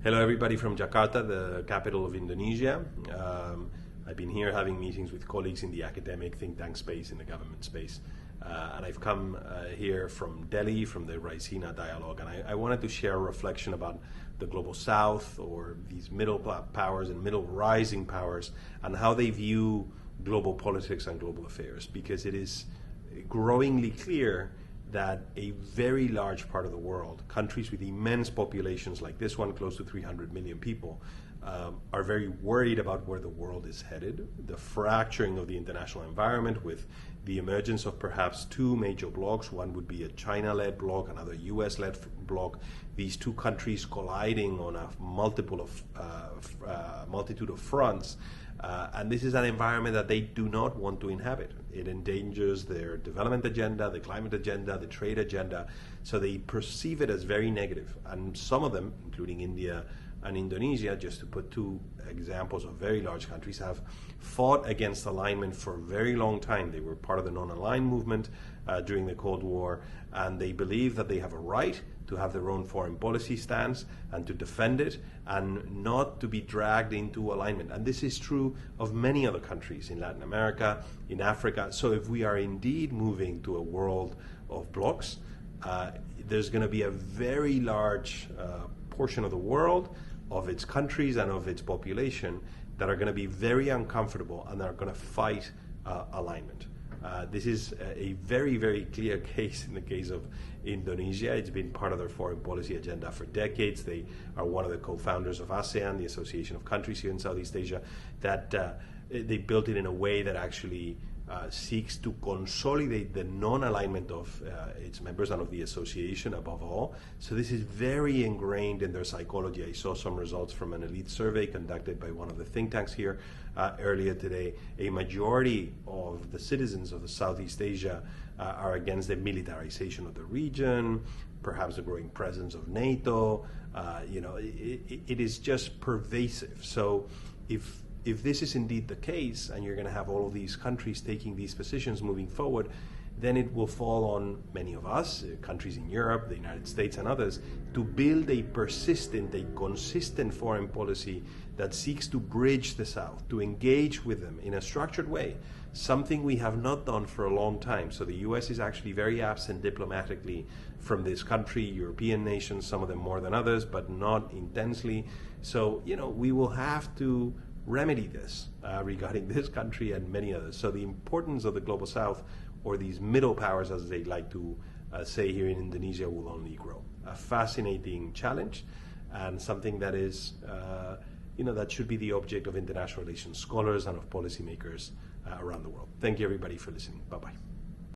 Hello, everybody from Jakarta, the capital of Indonesia. I've been here having meetings with colleagues in the academic think tank space, in the government space. And I've come here from Delhi, from the Raisina dialogue, and I wanted to share a reflection about the global south, or these middle powers and middle rising powers, and how they view global politics and global affairs, because it is growingly clear that a very large part of the world, countries with immense populations like this one, close to 300 million people, are very worried about where the world is headed, the fracturing of the international environment with the emergence of perhaps two major blocs. One would be a China-led bloc, another US-led bloc, these two countries colliding on a multitude of fronts. And this is an environment that they do not want to inhabit. It endangers their development agenda, the climate agenda, the trade agenda. So they perceive it as very negative. And some of them, including India and Indonesia, just to put two examples of very large countries, have fought against alignment for a very long time. They were part of the non-aligned movement during the Cold War, and they believe that they have a right to have their own foreign policy stance and to defend it and not to be dragged into alignment. And this is true of many other countries in Latin America, in Africa. So if we are indeed moving to a world of blocs, there's going to be a very large portion of the world, of its countries and of its population, that are going to be very uncomfortable and are going to fight alignment. This is a very, very clear case in the case of Indonesia. It's been part of their foreign policy agenda for decades. They are one of the co-founders of ASEAN, the Association of Countries here in Southeast Asia, that they built it in a way that actually seeks to consolidate the non-alignment of its members and of the association above all. So this is very ingrained in their psychology. I saw some results from an elite survey conducted by one of the think tanks here earlier today. A majority of the citizens of the Southeast Asia are against the militarization of the region, perhaps the growing presence of NATO. It is just pervasive. So if this is indeed the case, and you're going to have all of these countries taking these positions moving forward, then it will fall on many of us, countries in Europe, the United States, and others, to build a persistent, a consistent foreign policy that seeks to bridge the South, to engage with them in a structured way, something we have not done for a long time. So the US is actually very absent diplomatically from this country, European nations, some of them more than others, but not intensely. So, we will have to remedy this regarding this country and many others. So the importance of the global south, or these middle powers as they like to say here in Indonesia, will only grow. A fascinating challenge, and something that is that should be the object of international relations scholars and of policymakers around the world. Thank you, everybody, for listening. Bye-bye.